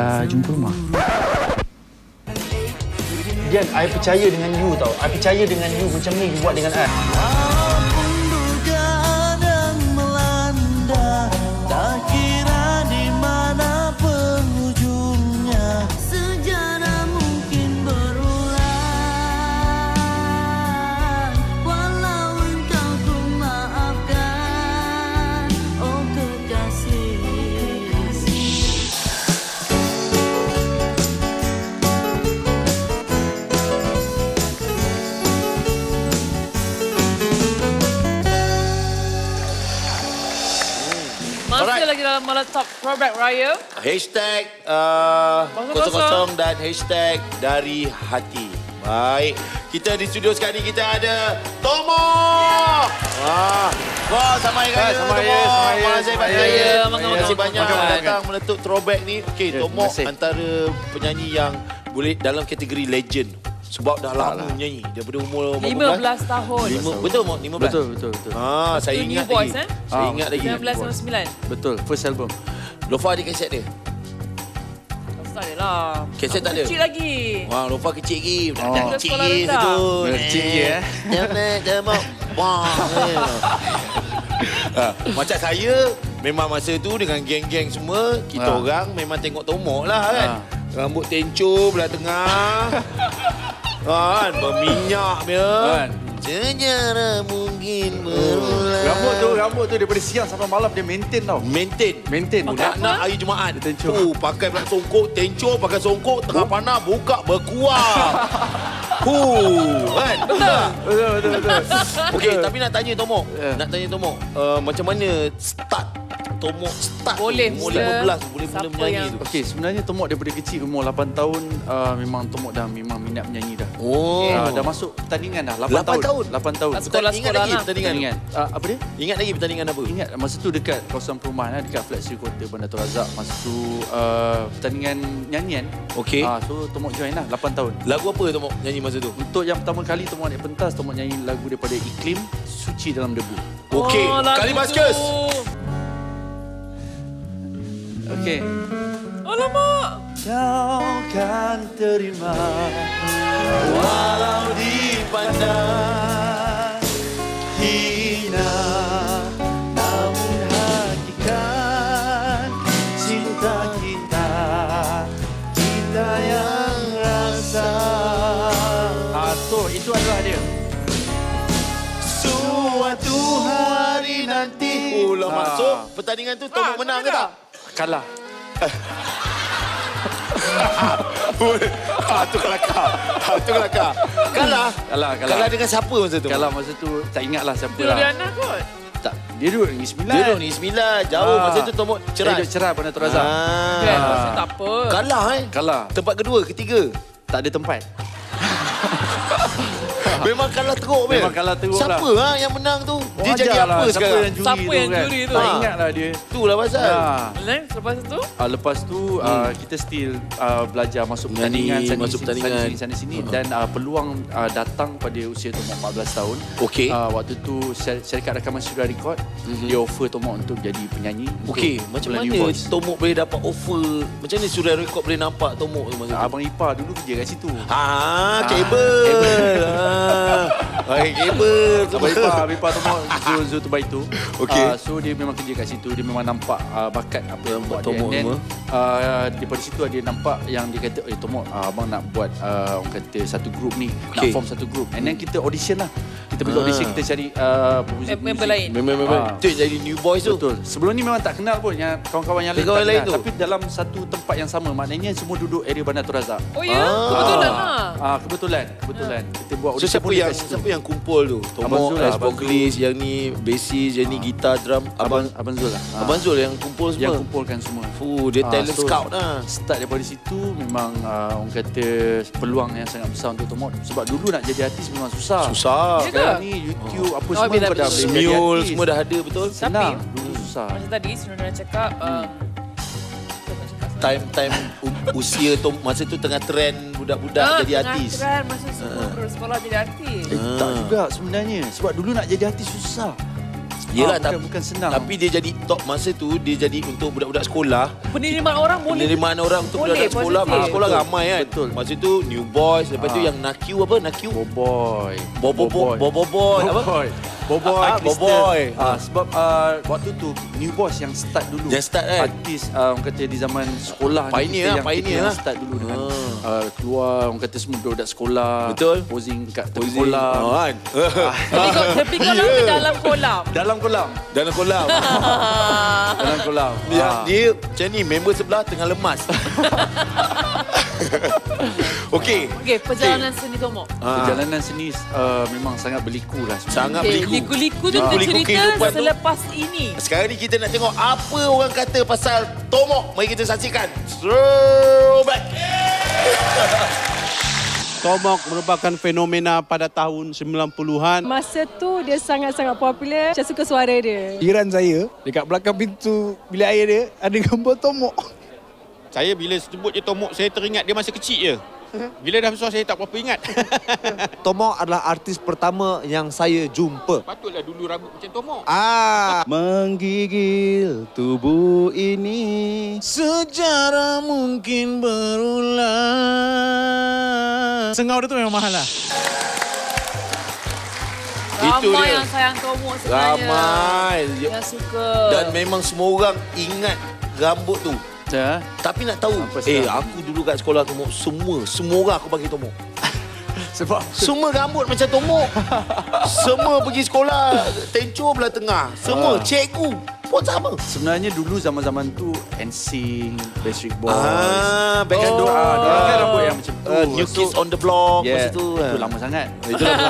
dah jumpa rumah. Dian, I percaya dengan you tau. I percaya dengan you macam ni you buat dengan I. Masih lagi dalam Malam Top Throwback Raya. Hashtag 00 dan hashtag dari hati. Baik, kita di studio sekarang ni kita ada Tomo. Wah, sama raya Tomo. Terima kasih banyak. Terima kasih banyak datang meletup throwback ni. Okey, Tomo antara penyanyi yang boleh dalam kategori legend. Sebab dah lama menyanyi daripada umur 15 tahun. Betul, 15? Betul. Saya ingat lagi. Saya ingat lagi. 1999. Betul, first album. Lofa ada kaset dia? Tak ada lah. Kaset tak ada? Kecil lagi. Wah, Lofa kecil lagi. Kecil lagi tu. Kecil lagi Macam saya, memang masa tu dengan geng-geng semua, kita orang memang tengok Tomok lah kan. Rambut tenco belah tengah. Kan, berminyak dia. Sejarah mungkin berulang. Rambut tu daripada siang sampai malam dia maintain tau. Maintain. Nak hari Jumaat. Tenco. Pakai pula songkok, tenco, pakai songkok, tengah panas, buka, berkuah. Kan? Betul. Okey, tapi nak tanya Tomok. Macam mana start Tomok boleh mula menyanyi tu? Okey, sebenarnya Tomok daripada kecil umur 8 tahun memang Tomok dah memang minat menyanyi dah. Dah masuk pertandingan dah 8 tahun. Sekolah-sekolah lah. Pertandingan. Apa dia? Ingat lagi pertandingan apa? Ingat masa tu dekat kawasan perumahan dekat Flexi Kota Bandar Tun Razak. Masa tu pertandingan nyanyian. Okey. So Tomok join lah 8 tahun. Lagu apa Tomok nyanyi masa tu? Untuk yang pertama kali Tomok naik pentas, Tomok nyanyi lagu daripada Iklim, Suci Dalam Debu. Okey, Kalimaskus. Okey. Alamak. Kau kan terima Walau dipandang hina, namun hakikat cinta kita yang rasa. Itu adalah dia. Suatu hari nanti. Masuk pertandingan tu Tomok menang ke tak? Kalah. Itu kelakar. Kalah dengan siapa masa tu? Kalah masa tu tak ingatlah siapa lah. Juliana kot. Tak, dia duduk Negeri Sembilan. Dia duduk Negeri Sembilan. Jauh masa tu Tomok ceras. Dia duduk ceras Bandar Tun Razak. Masa tak apa. Kalah. Tempat kedua, ketiga. Tak ada tempat. Memang kalah teruk. Memang kalah teruk lah. Siapa yang menang tu? Dia jadi apa sekarang? Siapa yang juri tu? Tak ingat lah dia. Itulah pasal. Lepas tu? Lepas tu kita still belajar masuk pertandingan sana sini dan peluang datang pada usia Tomok 14 tahun. Okey. Waktu tu syarikat rakaman Suria Record dia offer Tomok untuk jadi penyanyi. Okey, macam mana Tomok boleh dapat offer? Macam mana Suria Record boleh nampak Tomok tu masa tu? Abang Ipar dulu kerja kat situ. Kabel. Kabel. Abang Ipar Tomok Zul Tubaitu. Okey. So dia memang kerja kat situ. Dia memang nampak bakat apa yang buat Tomok dia. semua. Daripada situ dia nampak yang dia kata, Tomok abang nak buat orang kata satu grup ni. Nak Okay. form satu grup. And then kita audition lah. Kita pergi audition, kita cari Member lain. Memang. Itu jadi New Boys tu. Betul. Sebelum ni memang tak kenal pun yang kawan-kawan yang lain tak lain kenal. tu. Tapi dalam satu tempat yang sama. Maknanya semua duduk area Bandar Tun Razak. Oh ya? Kebetulan lah. Kebetulan. Kita buat So audition siapa yang kumpul tu? Abang Tomok, Zul lah, vocalist, yang ni bassist, yang ni gitar, drum. Abang Zul lah. Abang Zul yang kumpul semua. Yang kumpulkan semua. Dia talent scout lah. Start daripada situ memang orang kata peluang yang sangat besar untuk Tomok. Sebab dulu nak jadi artis memang susah. Sekarang ni YouTube apa semua kau dah boleh jadi artis. Semua dah ada betul. Senang. Dulu susah. Macam tadi Nona cakap Time usia masa tu tengah trend budak-budak jadi artis. Trend masa semua sekolah jadi artis. Tak juga sebenarnya. Sebab dulu nak jadi artis susah. Yelah, bukan senang. Tapi dia jadi top masa tu, dia jadi untuk budak-budak sekolah. Penerimaan orang boleh. Penerimaan orang untuk budak-budak sekolah. Sekolah ramai kan. Betul. Masa tu New Boys, lepas tu yang Nakiu apa? Nakiu? Boboy. Boboy. Apa? Boboy. Sebab waktu tu New Boys yang start dulu. Yang start kan? Artis orang kata di zaman sekolah Pioneer ni, pioneer yang start dulu dengan keluar orang kata semua budak sekolah. Betul. Posing kat tepi kolam. Kan? Tepi kolam ke dalam kolam? Dalam kolam. Dalam kolam. Dalam kolam. Dia macam ni, member sebelah tengah lemas. Okey, perjalanan seni Tomok. Perjalanan seni memang sangat berliku lah. Sangat berliku. Liku-liku tu kita cerita selepas ini. Sekarang ni kita nak tengok apa orang kata pasal Tomok. Mari kita saksikan. Throwback. Tomok merupakan fenomena pada tahun 90-an. Masa tu dia sangat-sangat popular. Saya suka suara dia. Jiran saya dekat belakang pintu bilik air dia ada gambar Tomok. Saya bila sebut je Tomok, saya teringat dia masa kecil je. Bila dah besar saya tak berapa ingat. Tomok adalah artis pertama yang saya jumpa. Patutlah dulu rambut macam Tomok. Menggigil tubuh ini sejarah mungkin berulang. Sengau dia tu memang mahal lah. Ramai yang sayang Tomok sebenarnya. Ramai. Yang suka. Dan memang semua orang ingat rambut tu. Tapi nak tahu, aku dulu kat sekolah Tomok, semua orang aku bagi Tomok. Sebab semua rambut macam Tomok. Semua pergi sekolah, tenco belah tengah. Semua cikgu pun sama. Sebenarnya dulu zaman-zaman tu NSYNC, Backstreet Boys. Backstreet Diorang kan rambut yang macam tu. New Kids on the Block masa tu. Itu lama sangat. Itu lama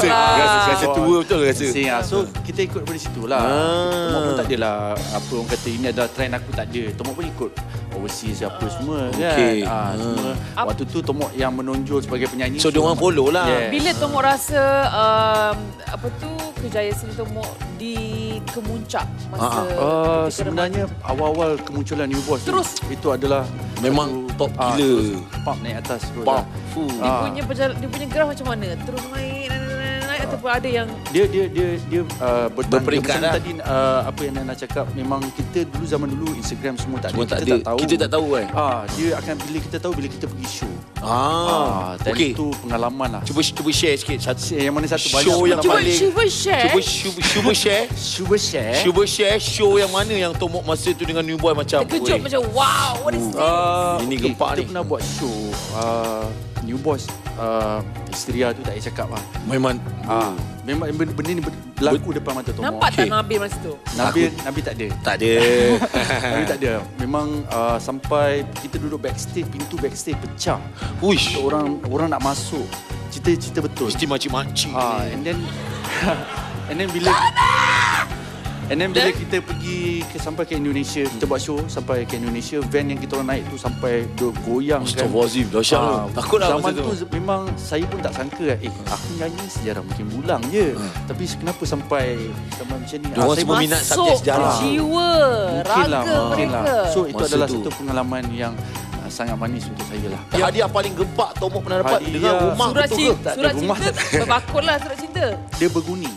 sangat. Rasa tua betul rasa. So kita ikut dari situ lah. Tomok pun tak adalah apa orang kata ini adalah trend aku, tak ada. Tomok pun ikut overseas apa semua kan. Semua. Waktu tu Tomok yang menonjol sebagai penyanyi. So diorang follow lah. Bila Tomok rasa kejayaan seni Tomok di kemuncak masa sebenarnya awal-awal kemunculan New Boys terus itu adalah memang top gila. Pop naik atas terus. Pop. Dia punya graf macam mana? Terus naik ataupun ada yang dia berperingkat lah. Tadi apa yang Nana cakap, memang kita dulu zaman dulu Instagram semua tak ada. Kita tak tahu kan. Dia akan bila kita pergi show. Dan itu pengalaman lah. Cuba share sikit yang mana satu banyak show yang paling. Cuba share. Cuba share show yang mana yang Tomok masa tu dengan New Boy macam terkejut macam wow, what is this? Ini gempak ni. Kita pernah buat show New Boys, Hysteria tu tak payah cakap lah. Memang benda ni berlaku depan mata Tomok. Nampak tak Nabil masa tu? Nabil tak ada. Nabil tak ada. Memang sampai kita duduk backstage, pintu backstage pecah. Uish. Orang nak masuk. Cerita betul. Mesti makcik-makcik. And then bila kita pergi sampai ke Indonesia, kita buat show sampai ke Indonesia, van yang kita orang naik tu sampai goyang kan. Astagfirullahalazim, dahsyat. Takut lah zaman tu memang saya pun tak sangka aku nyanyi sejarah mungkin bulang je. Tapi kenapa sampai macam ni? Diorang semua minat subjek sejarah. Jiwa, raga mereka. So itu adalah satu pengalaman yang sangat manis untuk saya lah. Hadiah paling gempak Tomok pernah dapat dengan rumah surat betul cinta. Surat cinta berbakutlah surat cinta. Dia berguni.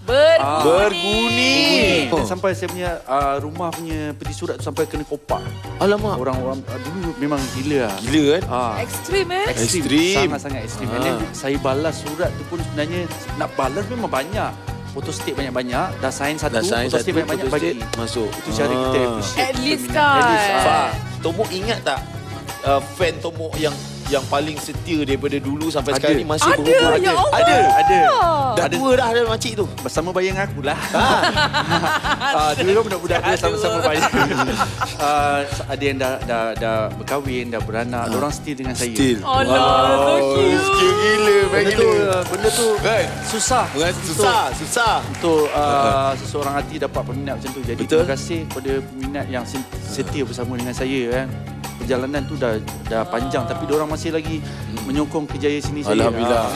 Berguni. Sampai saya punya rumah punya peti surat tu sampai kena kopak. Alamak. Orang-orang dulu memang gila lah. Gila kan? Ekstrim Ekstrim. Sangat-sangat ekstrim. And then saya balas surat tu pun sebenarnya nak balas memang banyak. Photostate banyak-banyak. Dah sign satu. Photostate banyak-banyak bagi. Masuk. Itu cara kita appreciate. At least kan. Tomok ingat tak fan Tomok yang paling setia daripada dulu sampai sekarang ni masih berhubung? Ada. Dah tua dah ada makcik tu. Bersama bayang aku lah. Dulu budak-budak dia sama-sama bayang. Ada yang dah berkahwin, dah beranak. Diorang still dengan saya. Allah, so cute. Skill gila. Benda tu susah. Susah. Untuk seseorang hati dapat peminat macam tu. Jadi terima kasih kepada peminat yang setia bersama dengan saya kan. Perjalanan tu dah panjang tapi diorang masih lagi menyokong kejayaan sini saya. Alhamdulillah.